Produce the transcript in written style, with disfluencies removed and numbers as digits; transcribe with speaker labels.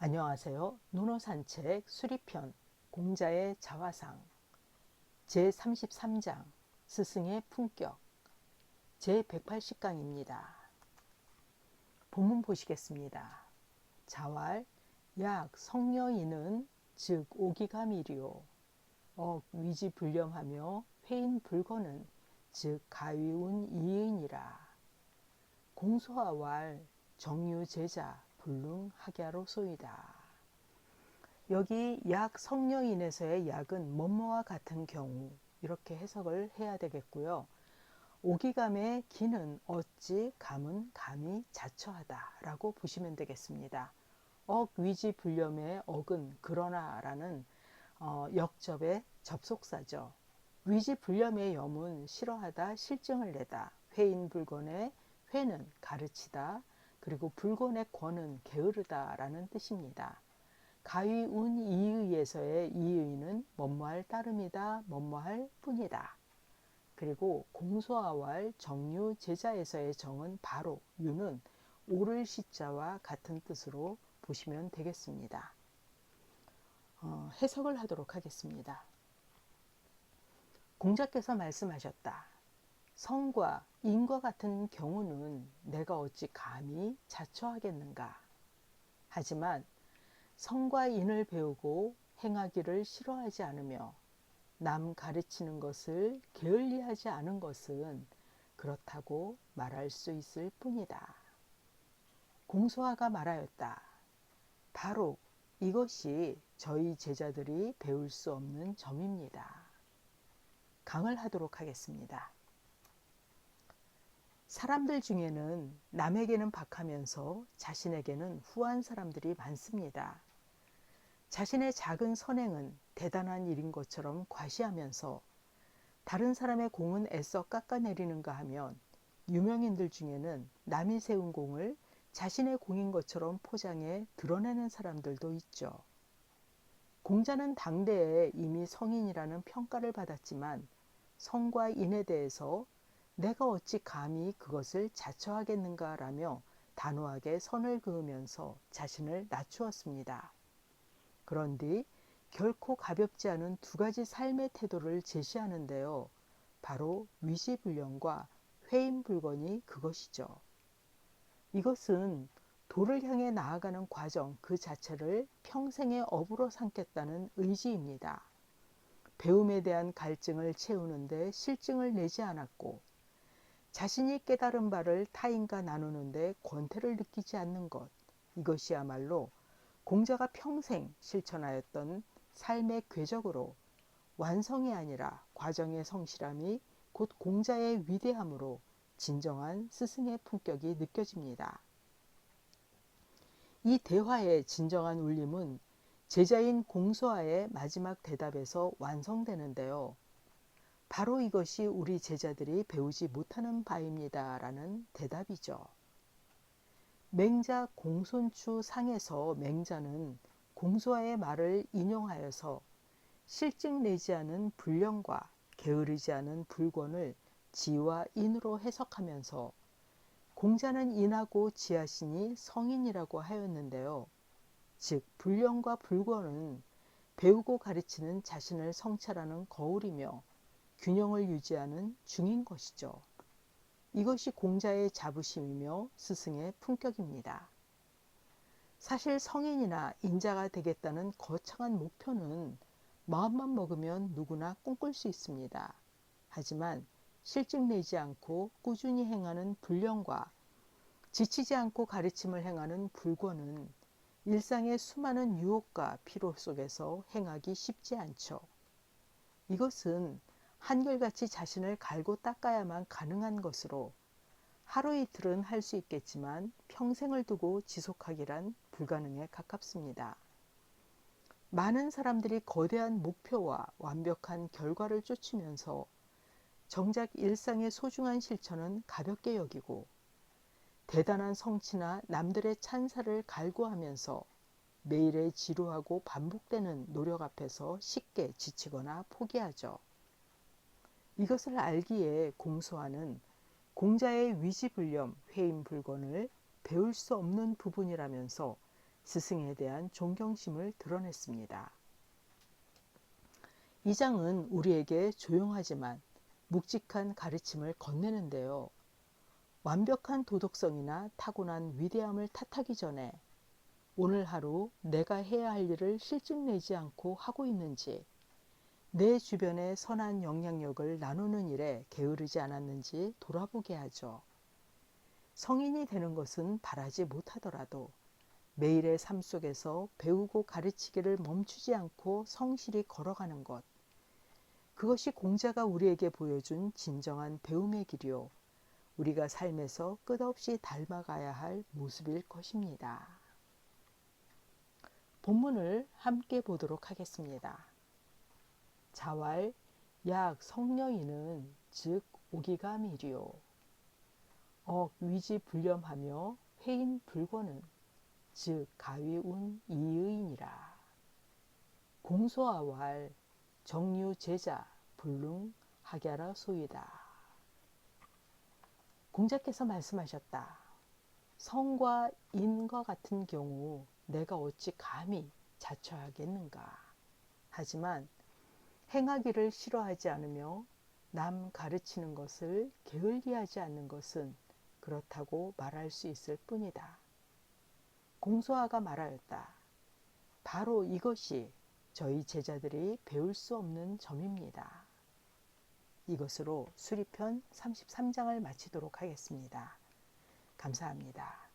Speaker 1: 안녕하세요. 논어산책 수리편 공자의 자화상 제33장 스승의 품격 제180강입니다. 본문 보시겠습니다. 자왈 약 성녀인은 즉 오기가미리오 위지불념하며 회인불거는 즉 가위운 이의니라. 공소하왈 정유제자 불능하갸로소이다. 여기 약 성녀인에서의 약은 뭐뭐와 같은 경우 이렇게 해석을 해야 되겠고요. 오기감의 기는 어찌 감은 감이 자처하다 라고 보시면 되겠습니다. 위지불념의 억은 그러나 라는 역접의 접속사죠. 위지불념의 염은 싫어하다 실증을 내다. 회인불건의 회는 가르치다. 그리고 불건의 권은 게으르다 라는 뜻입니다. 가위운 이의에서의 이의는 뭐뭐할 따름이다, 뭐뭐할 뿐이다. 그리고 공소아왈 정유 제자에서의 정은 바로, 유는 오를 시자와 같은 뜻으로 보시면 되겠습니다. 해석을 하도록 하겠습니다. 공자께서 말씀하셨다. 성과 인과 같은 경우는 내가 어찌 감히 자처하겠는가. 하지만 성과 인을 배우고 행하기를 싫어하지 않으며 남 가르치는 것을 게을리하지 않은 것은 그렇다고 말할 수 있을 뿐이다. 공소화가 말하였다. 바로 이것이 저희 제자들이 배울 수 없는 점입니다. 강을 하도록 하겠습니다. 사람들 중에는 남에게는 박하면서 자신에게는 후한 사람들이 많습니다. 자신의 작은 선행은 대단한 일인 것처럼 과시하면서 다른 사람의 공은 애써 깎아내리는가 하면 유명인들 중에는 남이 세운 공을 자신의 공인 것처럼 포장해 드러내는 사람들도 있죠. 공자는 당대에 이미 성인이라는 평가를 받았지만 성과 인에 대해서 내가 어찌 감히 그것을 자처하겠는가라며 단호하게 선을 그으면서 자신을 낮추었습니다. 그런 뒤 결코 가볍지 않은 두 가지 삶의 태도를 제시하는데요. 바로 위지불념과 회인불건이 그것이죠. 이것은 도를 향해 나아가는 과정 그 자체를 평생의 업으로 삼겠다는 의지입니다. 배움에 대한 갈증을 채우는데 실증을 내지 않았고 자신이 깨달은 바를 타인과 나누는데 권태를 느끼지 않는 것, 이것이야말로 공자가 평생 실천하였던 삶의 궤적으로 완성이 아니라 과정의 성실함이 곧 공자의 위대함으로 진정한 스승의 품격이 느껴집니다. 이 대화의 진정한 울림은 제자인 공소화의 마지막 대답에서 완성되는데요. 바로 이것이 우리 제자들이 배우지 못하는 바입니다 라는 대답이죠. 맹자 공손추 상에서 맹자는 공소화의 말을 인용하여서 실증 내지 않은 불령과 게으르지 않은 불권을 지와 인으로 해석하면서 공자는 인하고 지하신이 성인이라고 하였는데요. 즉 불령과 불권은 배우고 가르치는 자신을 성찰하는 거울이며 균형을 유지하는 중인 것이죠. 이것이 공자의 자부심이며 스승의 품격입니다. 사실 성인이나 인자가 되겠다는 거창한 목표는 마음만 먹으면 누구나 꿈꿀 수 있습니다. 하지만 실증 내지 않고 꾸준히 행하는 불령과 지치지 않고 가르침을 행하는 불권은 일상의 수많은 유혹과 피로 속에서 행하기 쉽지 않죠. 이것은 한결같이 자신을 갈고 닦아야만 가능한 것으로 하루 이틀은 할 수 있겠지만 평생을 두고 지속하기란 불가능에 가깝습니다. 많은 사람들이 거대한 목표와 완벽한 결과를 쫓으면서 정작 일상의 소중한 실천은 가볍게 여기고 대단한 성취나 남들의 찬사를 갈구하면서 매일의 지루하고 반복되는 노력 앞에서 쉽게 지치거나 포기하죠. 이것을 알기에 공소화는 공자의 위지불념, 회인불건을 배울 수 없는 부분이라면서 스승에 대한 존경심을 드러냈습니다. 이 장은 우리에게 조용하지만 묵직한 가르침을 건네는데요. 완벽한 도덕성이나 타고난 위대함을 탓하기 전에 오늘 하루 내가 해야 할 일을 실증내지 않고 하고 있는지, 내 주변의 선한 영향력을 나누는 일에 게으르지 않았는지 돌아보게 하죠. 성인이 되는 것은 바라지 못하더라도 매일의 삶 속에서 배우고 가르치기를 멈추지 않고 성실히 걸어가는 것, 그것이 공자가 우리에게 보여준 진정한 배움의 길이요, 우리가 삶에서 끝없이 닮아가야 할 모습일 것입니다. 본문을 함께 보도록 하겠습니다. 자왈 약 성녀이는 즉 오기감이리요. 위지 불념하며 회인 불권은 즉 가위운 이의이니라. 공소아왈 정유 제자 불능 하갸라 소이다. 공자께서 말씀하셨다. 성과 인과 같은 경우 내가 어찌 감히 자처하겠는가. 하지만 행하기를 싫어하지 않으며 남 가르치는 것을 게을리하지 않는 것은 그렇다고 말할 수 있을 뿐이다. 공소아가 말하였다. 바로 이것이 저희 제자들이 배울 수 없는 점입니다. 이것으로 수리편 33장을 마치도록 하겠습니다. 감사합니다.